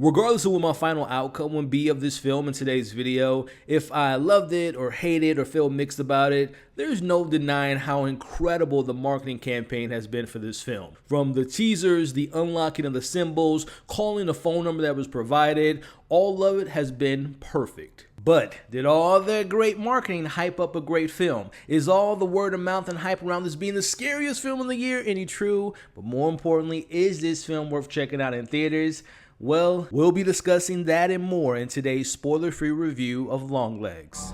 Regardless of what my final outcome would be of this film in today's video, if I loved it or hated or feel mixed about it, there's no denying how incredible the marketing campaign has been for this film. From the teasers, the unlocking of the symbols, calling the phone number that was provided, all of it has been perfect. But did all that great marketing hype up a great film? Is all the word of mouth and hype around this being the scariest film of the year any true? But more importantly, is this film worth checking out in theaters? Well, we'll be discussing that and more in today's spoiler-free review of Longlegs.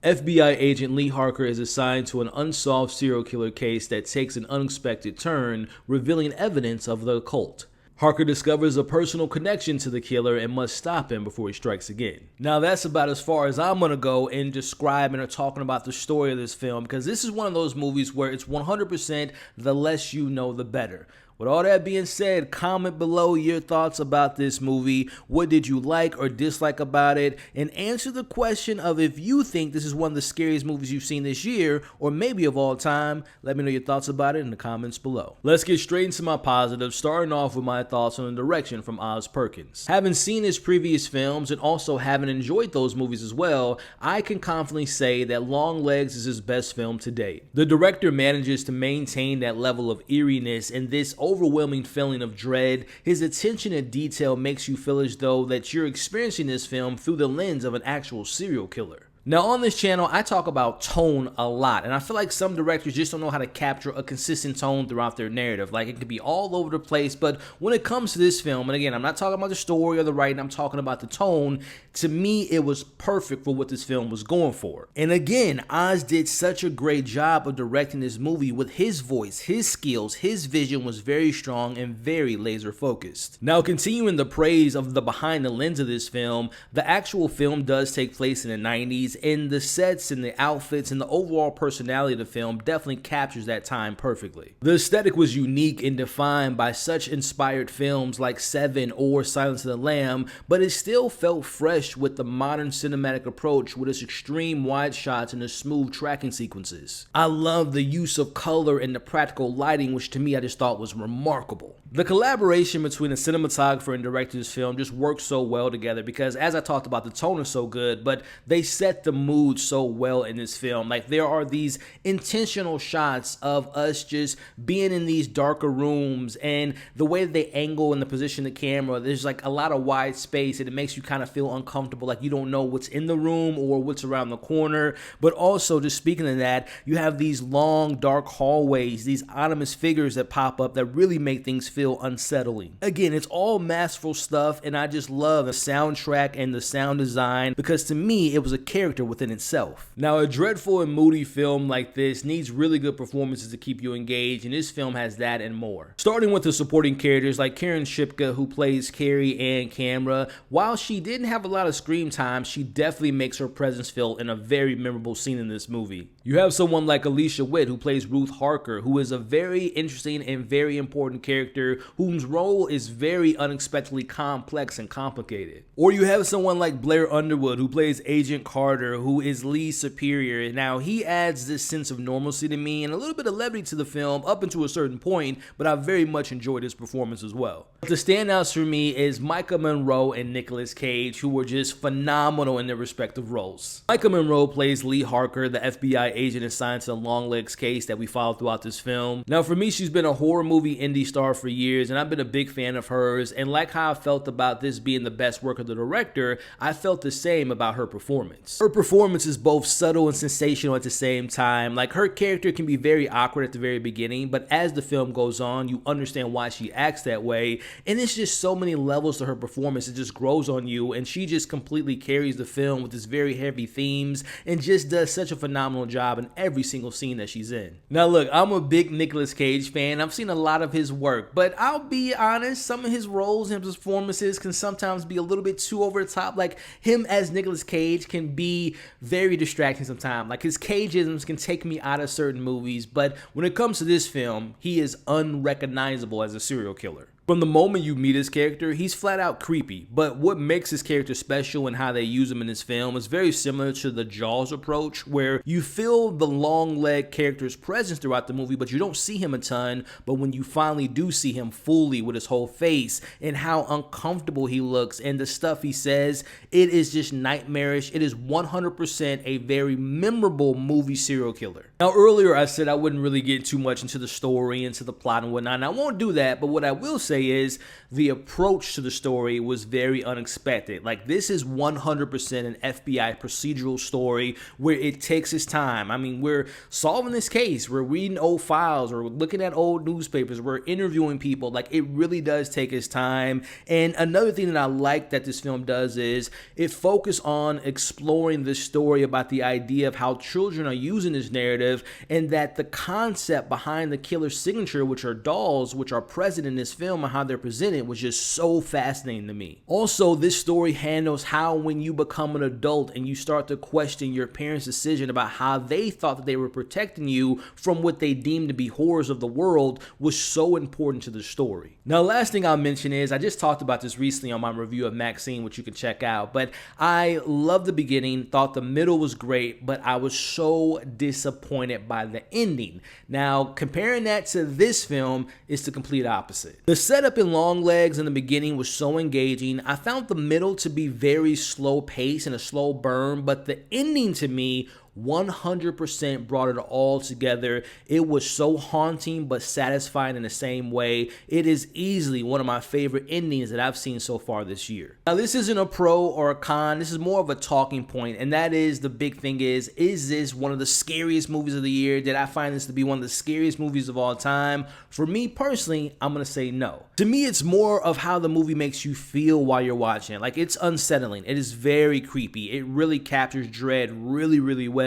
FBI agent Lee Harker is assigned to an unsolved serial killer case that takes an unexpected turn, revealing evidence of the occult. Harker discovers a personal connection to the killer and must stop him before he strikes again. Now that's about as far as I'm gonna go in describing or talking about the story of this film, because this is one of those movies where it's 100% the less you know the better. With all that being said, comment below your thoughts about this movie. What did you like or dislike about it? And answer the question of if you think this is one of the scariest movies you've seen this year, or maybe of all time. Let me know your thoughts about it in the comments below. Let's get straight into my positives, starting off with my thoughts on the direction from Osgood Perkins. Having seen his previous films and also having enjoyed those movies as well, I can confidently say that Longlegs is his best film to date. The director manages to maintain that level of eeriness and this overwhelming feeling of dread. His attention to detail makes you feel as though that you're experiencing this film through the lens of an actual serial killer. Now on this channel, I talk about tone a lot, and I feel like some directors just don't know how to capture a consistent tone throughout their narrative. Like, it could be all over the place, but when it comes to this film, and again, I'm not talking about the story or the writing, I'm talking about the tone, to me, it was perfect for what this film was going for. And again, Oz did such a great job of directing this movie with his voice, his skills, his vision was very strong and very laser focused. Now, continuing the praise of the behind the lens of this film, the actual film does take place in the 90s, and the sets and the outfits and the overall personality of the film definitely captures that time perfectly. The aesthetic was unique and defined by such inspired films like Seven or Silence of the Lamb, but it still felt fresh with the modern cinematic approach with its extreme wide shots and the smooth tracking sequences. I love the use of color and the practical lighting, which to me I just thought was remarkable. The collaboration between the cinematographer and director of this film just works so well together because, as I talked about, the tone is so good, but they set the mood so well in this film. Like, there are these intentional shots of us just being in these darker rooms, and the way that they angle and the position of the camera, there's like a lot of wide space, and it makes you kind of feel uncomfortable, like you don't know what's in the room or what's around the corner. But also, just speaking of that, you have these long dark hallways, these ominous figures that pop up that really make things feel unsettling. Again, it's all masterful stuff, and I just love the soundtrack and the sound design because to me it was a character within itself. Now, a dreadful and moody film like this needs really good performances to keep you engaged, and this film has that and more. Starting with the supporting characters like Kiernan Shipka, who plays Carrie and Camera. While she didn't have a lot of screen time, she definitely makes her presence felt in a very memorable scene in this movie. You have someone like Alicia Witt, who plays Ruth Harker, who is a very interesting and very important character whose role is very unexpectedly complex and complicated. Or you have someone like Blair Underwood, who plays Agent Carter, who is Lee's superior. Now, he adds this sense of normalcy to me and a little bit of levity to the film up until a certain point, but I very much enjoyed his performance as well. The standouts for me is Maika Monroe and Nicolas Cage, who were just phenomenal in their respective roles. Maika Monroe plays Lee Harker, the FBI agent assigned to the Longlegs case that we follow throughout this film. Now, for me, she's been a horror movie indie star for years, and I've been a big fan of hers, and like how I felt about this being the best work of the director, I felt the same about her performance. Her performance is both subtle and sensational at the same time. Like, her character can be very awkward at the very beginning, but as the film goes on, you understand why she acts that way, and it's just so many levels to her performance. It just grows on you, and she just completely carries the film with its very heavy themes and just does such a phenomenal job in every single scene that she's in. Now look, I'm a big Nicolas Cage fan. I've seen a lot of his work, but I'll be honest, some of his roles and his performances can sometimes be a little bit too over the top. Like, him as Nicolas Cage can be very distracting sometimes. Like, his Cageisms can take me out of certain movies, but when it comes to this film, he is unrecognizable as a serial killer. From the moment you meet his character, he's flat out creepy, but what makes his character special and how they use him in this film is very similar to the Jaws approach, where you feel the Longlegs character's presence throughout the movie, but you don't see him a ton. But when you finally do see him fully with his whole face and how uncomfortable he looks and the stuff he says, it is just nightmarish. It is 100% a very memorable movie serial killer. Now, earlier I said I wouldn't really get too much into the story, into the plot and whatnot, and I won't do that, but what I will say is the approach to the story was very unexpected. Like, this is 100% an FBI procedural story where it takes its time. I mean, we're solving this case, we're reading old files, we're looking at old newspapers, we're interviewing people. Like, it really does take its time. And another thing that I like that this film does is it focuses on exploring the story about the idea of how children are using this narrative, and that the concept behind the killer's signature, which are dolls, which are present in this film, and how they're presented was just so fascinating to me. Also, this story handles how when you become an adult and you start to question your parents' decision about how they thought that they were protecting you from what they deemed to be horrors of the world was so important to the story. Now, last thing I'll mention is, I just talked about this recently on my review of Maxine, which you can check out, but I loved the beginning, thought the middle was great, but I was so disappointed by the ending. Now, comparing that to this film is the complete opposite. The setup in Longlegs in the beginning was so engaging. I found the middle to be very slow paced and a slow burn, but the ending to me 100% brought it all together. It was so haunting but satisfying in the same way. It is easily one of my favorite endings that I've seen so far this year. Now, this isn't a pro or a con, this is more of a talking point, and that is, the big thing is this one of the scariest movies of the year? Did I find this to be one of the scariest movies of all time? For me personally, I'm gonna say no. To me, it's more of how the movie makes you feel while you're watching it. Like, it's unsettling, it is very creepy, it really captures dread really well.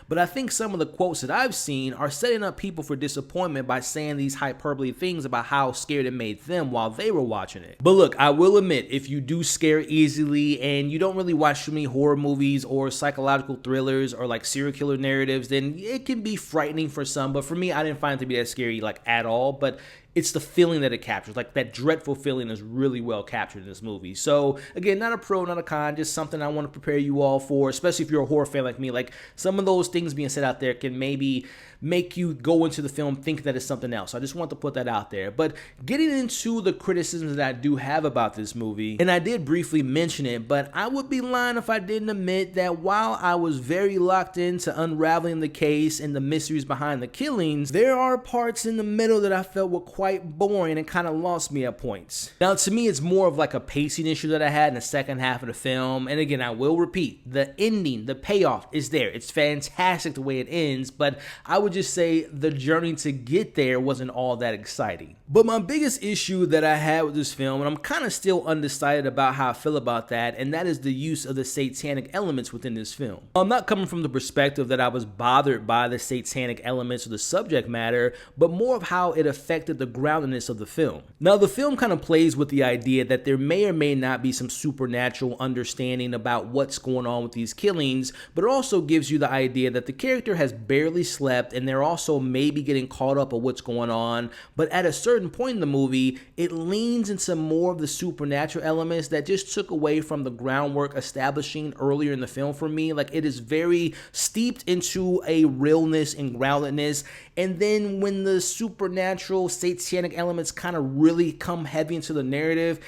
But I think some of the quotes that I've seen are setting up people for disappointment by saying these hyperbole things about how scared it made them while they were watching it. But look, I will admit, if you do scare easily and you don't really watch too many horror movies or psychological thrillers or like serial killer narratives, then it can be frightening for some. But for me, I didn't find it to be that scary like at all. But it's the feeling that it captures. Like, that dreadful feeling is really well captured in this movie. So again, not a pro, not a con, just something I want to prepare you all for, especially if you're a horror fan like me. Like, some of those things being said out there can maybe make you go into the film thinking that it's something else. I just want to put that out there. But getting into the criticisms that I do have about this movie, and I did briefly mention it, but I would be lying if I didn't admit that while I was very locked into unraveling the case and the mysteries behind the killings, there are parts in the middle that I felt were quite boring and kind of lost me at points. Now, to me, it's more of like a pacing issue that I had in the second half of the film. And again, I will repeat, the ending, the payoff is there. It's fantastic the way it ends, but I would just say the journey to get there wasn't all that exciting. But my biggest issue that I had with this film, and I'm kind of still undecided about how I feel about that, and that is the use of the satanic elements within this film. I'm not coming from the perspective that I was bothered by the satanic elements or the subject matter, but more of how it affected the groundedness of the film. Now, the film kind of plays with the idea that there may or may not be some supernatural understanding about what's going on with these killings, but it also gives you the idea that the character has barely slept and they're also maybe getting caught up on what's going on. But at a certain point in the movie, it leans into more of the supernatural elements that just took away from the groundwork establishing earlier in the film for me. Like, it is very steeped into a realness and groundedness, and then when the supernatural satanic elements kind of really come heavy into the narrative,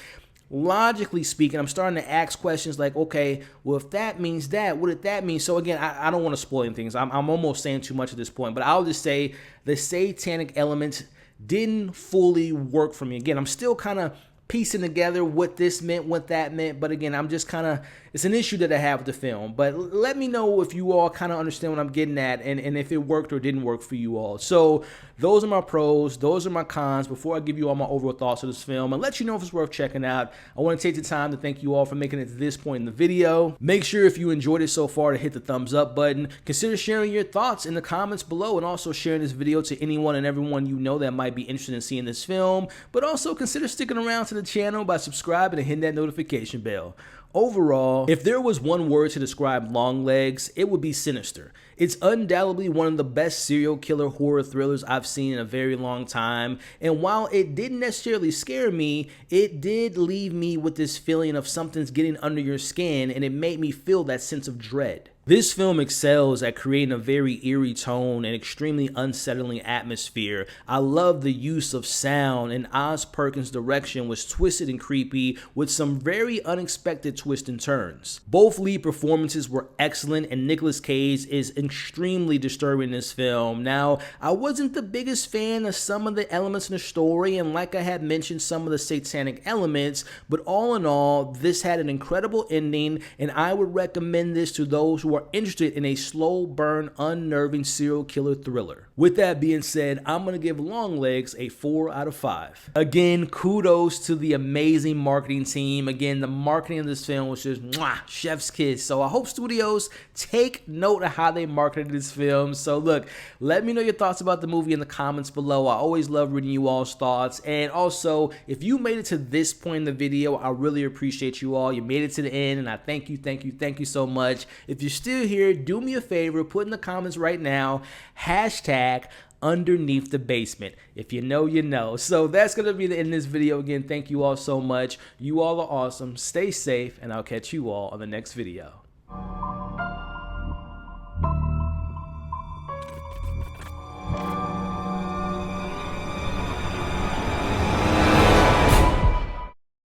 logically speaking, I'm starting to ask questions like, okay, well, if that means that, what did that mean? So again, I don't want to spoil things. I'm almost saying too much at this point, but I'll just say the satanic elements didn't fully work for me. Again, I'm still kind of piecing together what this meant, what that meant, but again, I'm just kind of, it's an issue that I have with the film. But let me know if you all kind of understand what I'm getting at, and if it worked or didn't work for you all. So those are my pros, those are my cons. Before I give you all my overall thoughts of this film and let you know if it's worth checking out, I want to take the time to thank you all for making it to this point in the video. Make sure if you enjoyed it so far to hit the thumbs up button. Consider sharing your thoughts in the comments below, and also sharing this video to anyone and everyone you know that might be interested in seeing this film. But also consider sticking around to the channel by subscribing and hitting that notification bell. Overall, if there was one word to describe Longlegs, it would be sinister. It's undoubtedly one of the best serial killer horror thrillers I've seen in a very long time, and while it didn't necessarily scare me, it did leave me with this feeling of something's getting under your skin, and it made me feel that sense of dread. This film excels at creating a very eerie tone and extremely unsettling atmosphere. I love the use of sound, and Osgood Perkins' direction was twisted and creepy with some very unexpected twists and turns. Both lead performances were excellent, and Nicolas Cage is extremely disturbing in this film. Now, I wasn't the biggest fan of some of the elements in the story, and like I had mentioned, some of the satanic elements, but all in all, this had an incredible ending, and I would recommend this to those who are interested in a slow burn, unnerving serial killer thriller. With that being said, I'm going to give Longlegs a 4 out of 5. Again, kudos to the amazing marketing team. Again, the marketing of this film was just chef's kiss. So I hope studios take note of how they marketed this film. So look, let me know your thoughts about the movie in the comments below. I always love reading you all's thoughts. And also, if you made it to this point in the video, I really appreciate you all. You made it to the end, and I thank you so much. If you're still here, do me a favor, put in the comments right now, hashtag underneath the basement. If you know, you know. So that's going to be the end of this video. Again, thank you all so much. You all are awesome. Stay safe, and I'll catch you all on the next video.